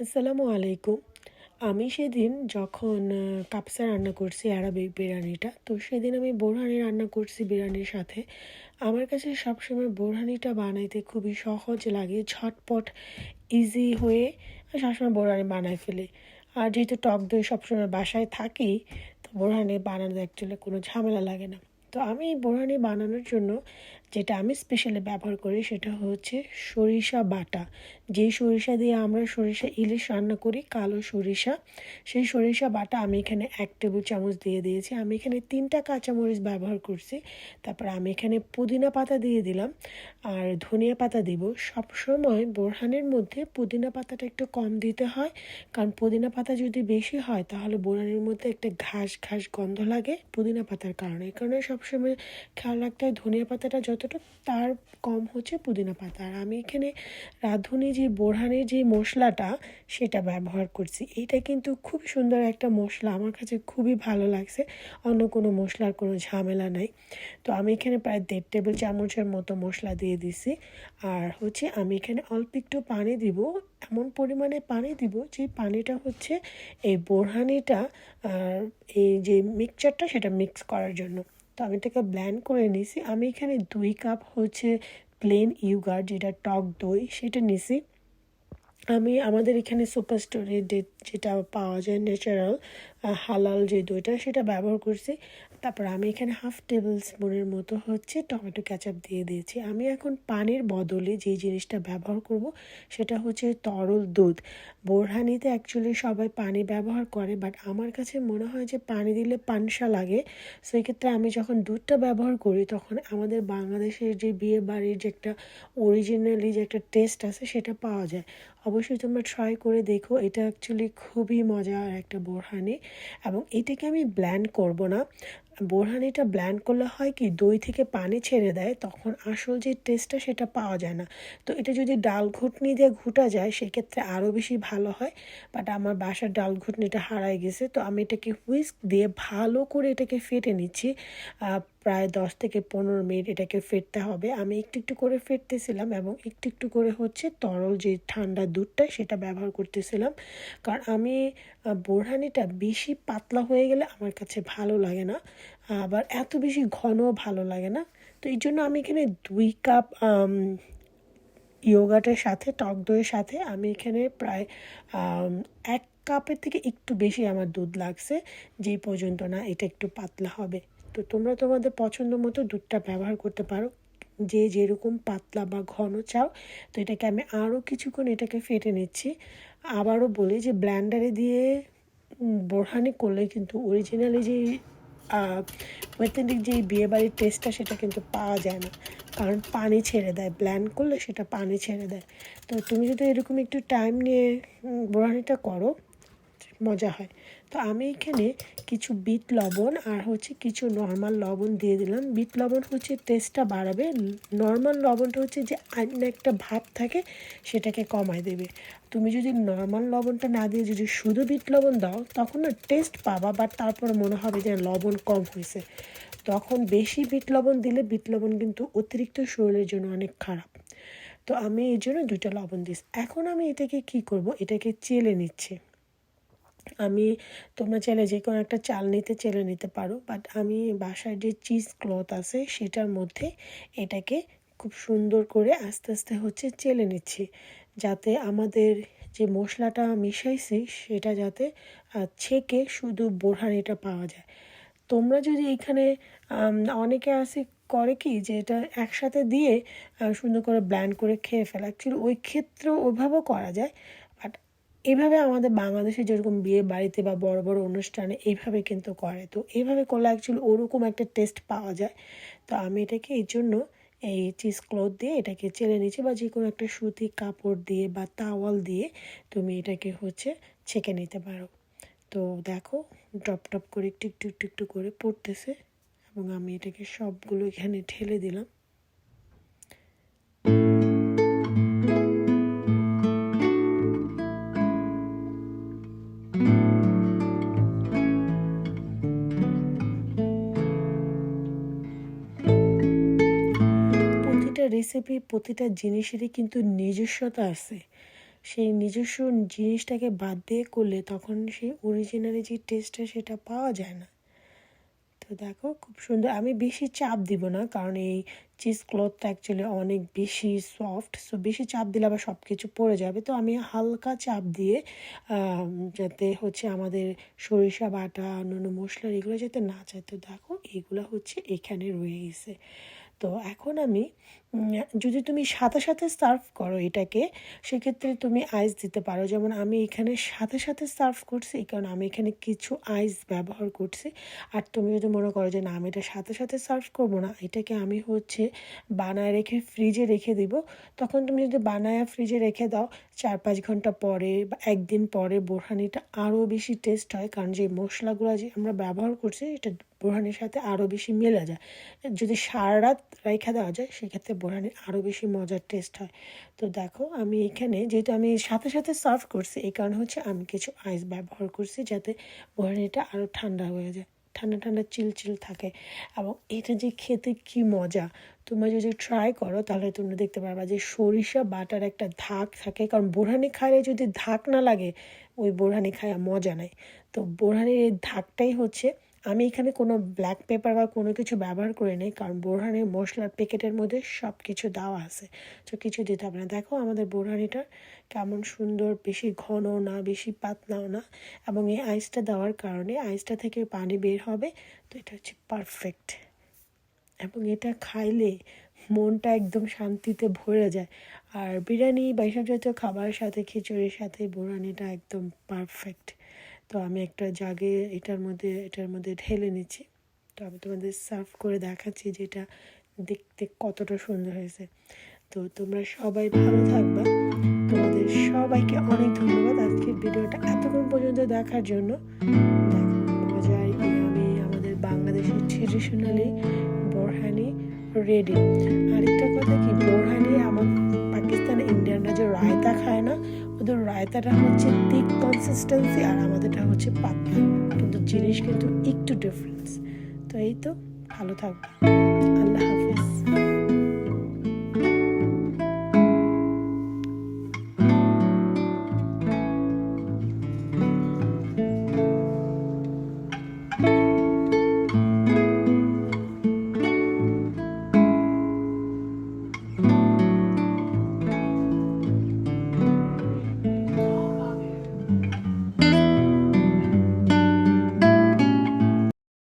আসসালামু আলাইকুম। আমি সেদিন যখন কাবসা রান্না করছি আরাবিক বিরিয়ানিটা, তো সেদিন আমি বোরহানি রান্না করছি বিরিয়ানির সাথে। আমার কাছে সবসময় বোরহানিটা বানাইতে খুবই সহজ লাগে, ঝটপট, ইজি হয়ে আমি সবসময় বোরহানি বানাই ফেলি। আর যেহেতু টক দই সবসময় বাসায় থাকেই, তো বোরহানি বানাতে অ্যাকচুয়ালি কোনো ঝামেলা লাগে না। তো আমি বোরহানি বানানোর জন্য যেটা আমি স্পেশালি ব্যবহার করি সেটা হচ্ছে সরিষা বাটা। যেই সরিষা দিয়ে আমরা সরিষা ইলিশ রান্না করি, কালো সরিষা, সেই সরিষা বাটা আমি এখানে 1 টেবিল চামচ দিয়ে দিয়েছি। আমি এখানে 3টা কাঁচামরিচ ব্যবহার করছি। তারপর আমি এখানে পুদিনা পাতা দিয়ে দিলাম আর ধনিয়া পাতা দিব। সবসময় বোরহানের মধ্যে পুদিনা পাতাটা একটু কম দিতে হয়, কারণ পুদিনা পাতা যদি বেশি হয় তাহলে বোরহানির মধ্যে একটা ঘাস ঘাস গন্ধ লাগে পুদিনা পাতার কারণে। এই কারণে সবসময় খেয়াল রাখতে হয় ধনিয়া পাতাটা যতটা তার কম হচ্ছে পুদিনা পাতা। আর আমি এখানে রাঁধুনি যে বোরহানির যে মশলাটা সেটা ব্যবহার করছি। এটা কিন্তু খুব সুন্দর একটা মশলা, আমার কাছে খুবই ভালো লাগছে। অন্য কোনো মশলার কোনো ঝামেলা নাই। তো আমি এখানে প্রায় 1.5 টেবিল চামচের মতো মশলা দিয়ে দিছি। আর হচ্ছে আমি এখানে অল্প একটু পানি দিব, এমন পরিমাণে পানি দিব যে পানিটা হচ্ছে এই বোরহানিটা আর এই যে মিক্সচারটা সেটা মিক্স করার জন্য। তো আমি এটাকে ব্লেন্ড করে নিছি। আমি এখানে 2 কাপ হচ্ছে প্লেন ইয়োগার্ট, যেটা টক দই, সেটা নিছি। আমি আমাদের এখানে সুপার স্টোরে যেটা পাওয়া যায় ন্যাচারাল হালাল যে দইটা সেটা ব্যবহার করছি। তারপর আমি এখানে 1/2 টেবিল স্পুনের মতো হচ্ছে টমেটো কেচাপ দিয়ে দিয়েছি। আমি এখন পানির বদলে যে জিনিসটা ব্যবহার করব সেটা হচ্ছে তরল দুধ। বোরহানিতে অ্যাকচুয়ালি সবাই পানি ব্যবহার করে, বাট আমার কাছে মনে হয় যে পানি দিলে পানসা লাগে। সেই ক্ষেত্রে আমি যখন দুধটা ব্যবহার করি তখন আমাদের বাংলাদেশের যে বিয়ে বাড়ির যে একটা অরিজিনালি যে একটা টেস্ট আছে সেটা পাওয়া যায়। অবশ্যই তোমরা ট্রাই করে দেখো, এটা অ্যাকচুয়ালি খুবই মজার একটা বোরহানি। এবং এটাকে আমি ব্লেন্ড করব না। বোরহানিটা ব্লেন্ড করলে হয় কি, দই থেকে পানি ছেড়ে দেয়, তখন আসল যে টেস্টটা সেটা পাওয়া যায় না। তো এটা যদি ডাল ঘুটনি দিয়ে ঘুটা যায় সেক্ষেত্রে আরও বেশি ভালো হয়। বাট আমার বাসার ডাল ঘুটনিটা হারাই গেছে, তো আমি এটাকে হুইস্ক দিয়ে ভালো করে এটাকে ফেটে নিচ্ছি। প্রায় 10 থেকে 15 মিনিট এটাকে ফেটতে হবে। আমি একটু একটু করে ফেটতেছিলাম এবং একটু একটু করে হচ্ছে তরল যে ঠান্ডা দুধটা সেটা ব্যবহার করতেছিলাম। কারণ আমি বোরহানিটা বেশি পাতলা হয়ে গেলে আমার কাছে ভালো লাগে না, আবার এত বেশি ঘনও ভালো লাগে না। তো এই জন্য আমি এখানে 2 কাপ ইয়োগার্টের সাথে টক দইয়ের সাথে আমি এখানে প্রায় 1 কাপের থেকে একটু বেশি আমার দুধ লাগছে, যেই পর্যন্ত না এটা একটু পাতলা হবে। তো তোমরা তোমাদের পছন্দ মতো দুধটা ব্যবহার করতে পারো, যে যেরকম পাতলা বা ঘন চাও। তো এটাকে আমি আরও কিছুক্ষণ এটাকে ফেটে নিচ্ছি। আবারও বলি যে ব্লেন্ডারে দিয়ে বোরহানি করলে কিন্তু অরিজিনালি যে অথেন্টিক যে বিয়েবাড়ির টেস্টটা সেটা কিন্তু পাওয়া যায় না, কারণ পানি ছেড়ে দেয়, ব্লেন্ড করলে সেটা পানি ছেড়ে দেয়। তো তুমি যদি এরকম একটু টাইম নিয়ে বোরহানিটা করো, মজা হয়। তো আমি এখানে কিছু বিট লবণ আর হচ্ছে কিছু নর্মাল লবণ দিয়ে দিলাম। বিট লবণ হচ্ছে টেস্টটা বাড়াবে, নর্মাল লবণটা হচ্ছে যে অন্য একটা ভাব থাকে সেটাকে কমায় দেবে। তুমি যদি নর্মাল লবণটা না দিয়ে যদি শুধু বিট লবণ দাও তখন না টেস্ট পাবা, বাট তারপরে মনে হবে যে লবণ কম হয়েছে। তখন বেশি বিট লবণ দিলে বিট লবণ কিন্তু অতিরিক্ত শরীরের জন্য অনেক খারাপ। তো আমি এই জন্য 2টা লবণ দিচ্ছি। এখন আমি এটাকে কি করব, এটাকে চেলে নিচ্ছি। আমি তোমরা চাইলে যে কোনো একটা চালনিতে চেলে নিতে পারো, বাট আমি বাসায় যে চিজ ক্লথ আছে সেটার মধ্যে এটাকে খুব সুন্দর করে আস্তে আস্তে হচ্ছে চেলে নিচ্ছি, যাতে আমাদের যে মশলাটা মিশাইছি সেটা যাতে ছেঁকে শুধু বোরহানিটা পাওয়া যায়। তোমরা যদি এখানে অনেকে আছে করে কি যে এটা একসাথে দিয়ে সুন্দর করে ব্লেন্ড করে খেয়ে ফেলা, অ্যাকচুয়ালি ওই ক্ষেত্রেও ওইভাবেও করা যায়। বাট এইভাবে আমাদের বাংলাদেশে যেরকম বিয়ে বাড়িতে বা বড় বড় অনুষ্ঠানে এইভাবে কিন্তু করে, তো এইভাবে করলে অ্যাকচুয়ালি ওরকম একটা টেস্ট পাওয়া যায়। তো আমি এটাকে এই জন্য এই চিজ ক্লথ দিয়ে এটাকে চেলে নিচ্ছি, বা যে কোনো একটা সুতি কাপড় দিয়ে বা তাওয়াল দিয়ে তুমি এটাকে হচ্ছে ছেঁকে নিতে পারো। তো দেখো, ড্রপ ড্রপ করে একটু একটু একটু একটু করে পড়তেছে এবং আমি এটাকে সবগুলো এখানে ঢেলে দিলাম। প্রতিটা রেসিপি, প্রতিটা জিনিসেরই কিন্তু নিজস্বতা আছে। সেই নিজস্ব জিনিসটাকে বাদ দিয়ে করলে তখন সেই অরিজিনালি যে টেস্টটা সেটা পাওয়া যায় না। তো দেখো খুব সুন্দর। আমি বেশি চাপ দিব না, কারণ এই চিজ ক্লথটা অ্যাকচুয়ালি অনেক বেশি সফট, সো বেশি চাপ দিলে আবার সব কিছু পড়ে যাবে। তো আমি হালকা চাপ দিয়ে যাতে হচ্ছে আমাদের সরিষা বাটা অন্যান্য মশলা এগুলো যাতে না যায়। তো দেখো এগুলো হচ্ছে এখানে রয়ে গেছে। তো এখন আমি যদি তুমি সাথে সাথে সার্ভ করো এটাকে, সেক্ষেত্রে তুমি আইস দিতে পারো। যেমন আমি এখানে সাথে সাথে সার্ভ করছি, কারণ আমি এখানে কিছু আইস ব্যবহার করছি। আর তুমি যদি মনে করো যে না আমি এটা সাথে সাথে সার্ভ করবো না, এটাকে আমি হচ্ছে বানায় রেখে ফ্রিজে রেখে দিব, তখন তুমি যদি বানায় ফ্রিজে রেখে দাও 4-5 ঘন্টা পরে বা একদিন পরে বোরহানিটা আরও বেশি টেস্ট হয়। কারণ যে মশলাগুলো যে আমরা ব্যবহার করছি এটা বোরহানির সাথে আরও বেশি মেলে যায়। যদি সারা রাত রেখে দেওয়া যায় সেক্ষেত্রে বোরহানি আরও বেশি মজার টেস্ট হয়। তো দেখো আমি এখানে যেহেতু আমি সাথে সাথে সার্ভ করছি, এই কারণে হচ্ছে আমি কিছু আইস ব্যবহার করছি যাতে বোরহানিটা আরও ঠান্ডা হয়ে যায়, ঠান্ডা ঠান্ডা চিল থাকে। এবং এটা যে খেতে কি মজা, তোমরা যদি ট্রাই করো তাহলে তোমরা দেখতে পারবা যে সরিষা বাটার একটা ধাক থাকে। কারণ বোরহানি খাইলে যদি ধাক না লাগে ওই বোরহানি খাওয়া মজা নাই। তো বোরহানির এই ধাকটাই হচ্ছে, আমি এখানে কোনো ব্ল্যাক পেপার বা কোনো কিছু ব্যবহার করে নিই, কারণ বোরহানির মশলার প্যাকেটের মধ্যে সব কিছু দেওয়া আছে, তো কিছু দিতে হবে না। দেখো আমাদের বোরহানিটা কেমন সুন্দর, বেশি ঘন না বেশি পাতলাও না, এবং এই আইসটা দেওয়ার কারণে আইসটা থেকে পানি বের হবে। তো এটা হচ্ছে পারফেক্ট, এবং এটা খাইলে মনটা একদম শান্তিতে ভরে যায়। আর বিরিয়ানি বা এইসব জাতীয় খাবারের সাথে খিচুড়ির সাথে বোরহানিটা একদম পারফেক্ট। তো আমি একটা জাগে এটার মধ্যে ঢেলে নিচ্ছি। তো আমি তোমাদের সার্ভ করে দেখাচ্ছি যে এটা দেখতে কতটা সুন্দর হয়েছে। তো তোমরা সবাই ভালো থাকবা। তোমাদের সবাইকে অনেক ধন্যবাদ আজকের ভিডিওটা এতক্ষণ পর্যন্ত দেখার জন্য। দেখো মজার আমি আমাদের বাংলাদেশের ট্রেডিশনালি বোরহানি রেডি। আরেকটা কথা কি, বোরহানি আমার পাকিস্তান ইন্ডিয়ানরা যে রায়তা খায় না, ওদের রায়তাটা হচ্ছে থিক কনসিস্টেন্সি আর আমাদেরটা হচ্ছে পাতলা, কিন্তু জিনিস কিন্তু একটু ডিফারেন্স। তো এই তো, ভালো থাকবে, আল্লাহ হাফিজ।